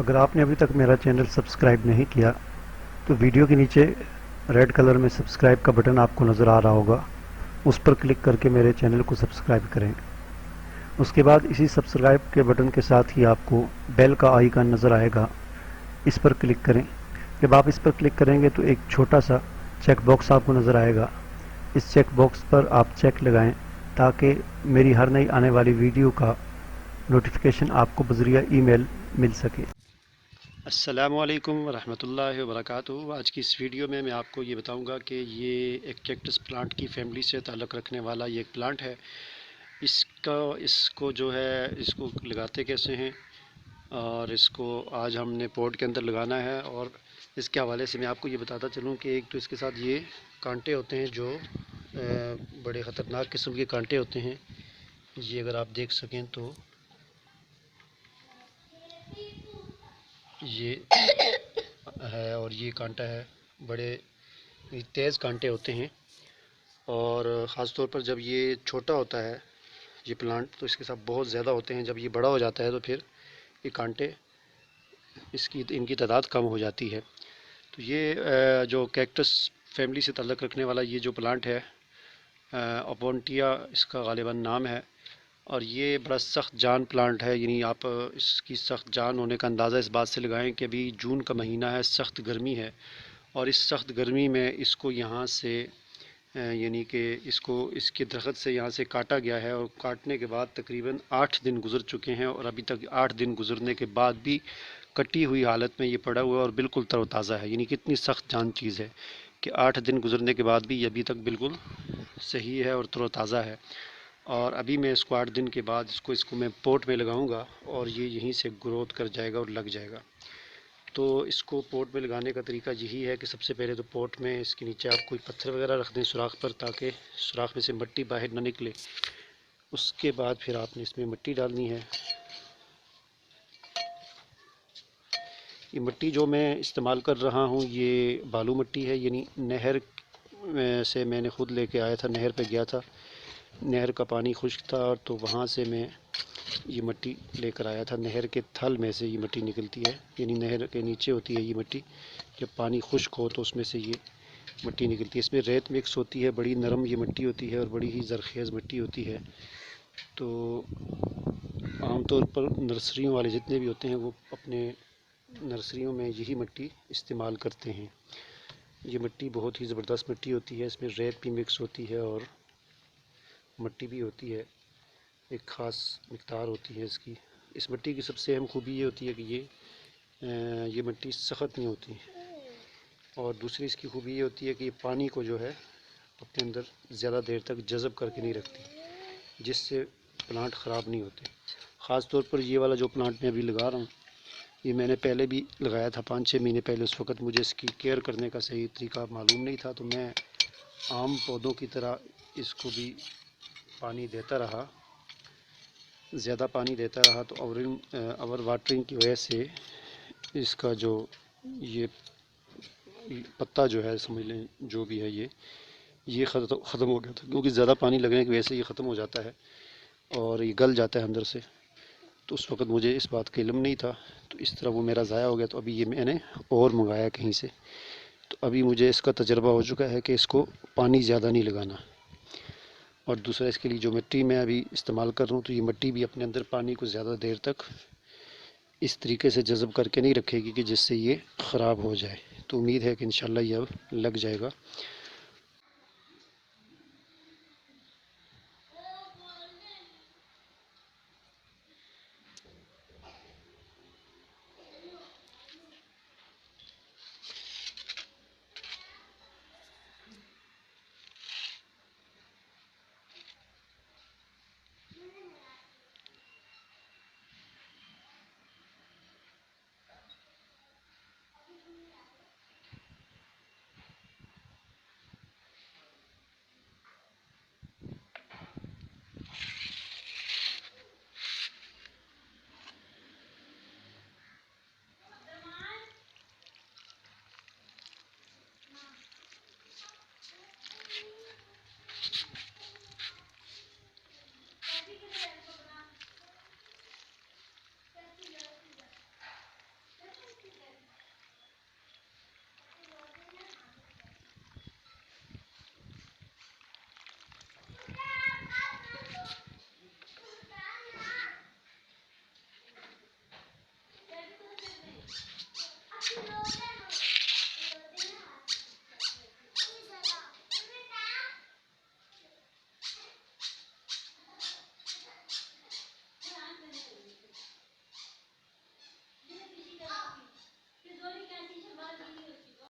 اگر آپ نے ابھی تک میرا چینل سبسکرائب نہیں کیا تو ویڈیو کے نیچے ریڈ کلر میں سبسکرائب کا بٹن آپ کو نظر آ رہا ہوگا، اس پر کلک کر کے میرے چینل کو سبسکرائب کریں۔ اس کے بعد اسی سبسکرائب کے بٹن کے ساتھ ہی آپ کو بیل کا آئیکن نظر آئے گا، اس پر کلک کریں۔ جب آپ اس پر کلک کریں گے تو ایک چھوٹا سا چیک باکس آپ کو نظر آئے گا، اس چیک باکس پر آپ چیک لگائیں تاکہ میری ہر نئی آنے والی ویڈیو کا نوٹیفیکیشن آپ کو بذریعہ ای میل مل سکے۔ السلام علیکم ورحمۃ اللہ وبرکاتہ۔ آج کی اس ویڈیو میں آپ کو یہ بتاؤں گا کہ یہ ایک کیکٹس پلانٹ کی فیملی سے تعلق رکھنے والا یہ ایک پلانٹ ہے۔ اس کو جو ہے اس کو لگاتے کیسے ہیں، اور اس کو آج ہم نے پوٹ کے اندر لگانا ہے۔ اور اس کے حوالے سے میں آپ کو یہ بتاتا چلوں کہ ایک تو اس کے ساتھ یہ کانٹے ہوتے ہیں جو بڑے خطرناک قسم کے کانٹے ہوتے ہیں، یہ اگر آپ دیکھ سکیں تو یہ ہے، اور یہ کانٹا ہے، بڑے تیز کانٹے ہوتے ہیں۔ اور خاص طور پر جب یہ چھوٹا ہوتا ہے یہ پلانٹ تو اس کے ساتھ بہت زیادہ ہوتے ہیں، جب یہ بڑا ہو جاتا ہے تو پھر یہ کانٹے ان کی تعداد کم ہو جاتی ہے۔ تو یہ جو کیکٹس فیملی سے تعلق رکھنے والا یہ جو پلانٹ ہے، اپونٹیا اس کا غالباً نام ہے، اور یہ بڑا سخت جان پلانٹ ہے۔ یعنی آپ اس کی سخت جان ہونے کا اندازہ اس بات سے لگائیں کہ ابھی جون کا مہینہ ہے، سخت گرمی ہے، اور اس سخت گرمی میں اس کو یہاں سے یعنی کہ اس کے درخت سے یہاں سے کاٹا گیا ہے، اور کاٹنے کے بعد تقریباً 8 دن گزر چکے ہیں، اور ابھی تک 8 دن گزرنے کے بعد بھی کٹی ہوئی حالت میں یہ پڑا ہوا ہے اور بالکل تر و تازہ ہے۔ یعنی کتنی سخت جان چیز ہے کہ 8 دن گزرنے کے بعد بھی یہ ابھی تک بالکل صحیح ہے اور تر و تازہ ہے۔ اور ابھی میں اس کو 8 دن کے بعد اس کو میں پوٹ میں لگاؤں گا، اور یہ یہیں سے گروتھ کر جائے گا اور لگ جائے گا۔ تو اس کو پوٹ میں لگانے کا طریقہ یہی ہے کہ سب سے پہلے تو پوٹ میں اس کے نیچے آپ کوئی پتھر وغیرہ رکھ دیں سوراخ پر، تاکہ سوراخ میں سے مٹی باہر نہ نکلے۔ اس کے بعد پھر آپ نے اس میں مٹی ڈالنی ہے۔ یہ مٹی جو میں استعمال کر رہا ہوں یہ بالو مٹی ہے، یعنی نہر سے میں نے خود لے کے آیا تھا، نہر پہ گیا تھا، نہر کا پانی خشک تھا، اور تو وہاں سے میں یہ مٹی لے کر آیا تھا۔ نہر کے تھل میں سے یہ مٹی نکلتی ہے، یعنی نہر کے نیچے ہوتی ہے یہ مٹی، جب پانی خشک ہو تو اس میں سے یہ مٹی نکلتی ہے۔ اس میں ریت مکس ہوتی ہے، بڑی نرم یہ مٹی ہوتی ہے اور بڑی ہی زرخیز مٹی ہوتی ہے۔ تو عام طور پر نرسریوں والے جتنے بھی ہوتے ہیں وہ اپنے نرسریوں میں یہی مٹی استعمال کرتے ہیں۔ یہ مٹی بہت ہی زبردست مٹی ہوتی ہے، اس میں ریت بھی مکس ہوتی ہے اور مٹی بھی ہوتی ہے، ایک خاص مقدار ہوتی ہے اس کی۔ اس مٹی کی سب سے اہم خوبی یہ ہوتی ہے کہ یہ مٹی سخت نہیں ہوتی، اور دوسری اس کی خوبی یہ ہوتی ہے کہ یہ پانی کو جو ہے اپنے اندر زیادہ دیر تک جذب کر کے نہیں رکھتی، جس سے پلانٹ خراب نہیں ہوتے۔ خاص طور پر یہ والا جو پلانٹ میں ابھی لگا رہا ہوں یہ میں نے پہلے بھی لگایا تھا 5-6 مہینے پہلے، اس وقت مجھے اس کی کیئر کرنے کا صحیح طریقہ معلوم نہیں تھا، تو میں عام پودوں کی طرح اس کو بھی پانی دیتا رہا، زیادہ پانی دیتا رہا، تو اوور واٹرنگ کی وجہ سے اس کا جو یہ پتا جو ہے سمجھ لیں جو بھی ہے یہ ختم ہو گیا تھا، کیونکہ زیادہ پانی لگنے کی وجہ سے یہ ختم ہو جاتا ہے اور یہ گل جاتا ہے اندر سے۔ تو اس وقت مجھے اس بات کا علم نہیں تھا، تو اس طرح وہ میرا ضائع ہو گیا۔ تو ابھی یہ میں نے اور منگایا کہیں سے، تو ابھی مجھے اس کا تجربہ ہو چکا ہے کہ اس کو پانی زیادہ نہیں لگانا۔ اور دوسرا اس کے لیے جو مٹی میں ابھی استعمال کر رہا ہوں تو یہ مٹی بھی اپنے اندر پانی کو زیادہ دیر تک اس طریقے سے جذب کر کے نہیں رکھے گی کہ جس سے یہ خراب ہو جائے۔ تو امید ہے کہ انشاءاللہ یہ اب لگ جائے گا۔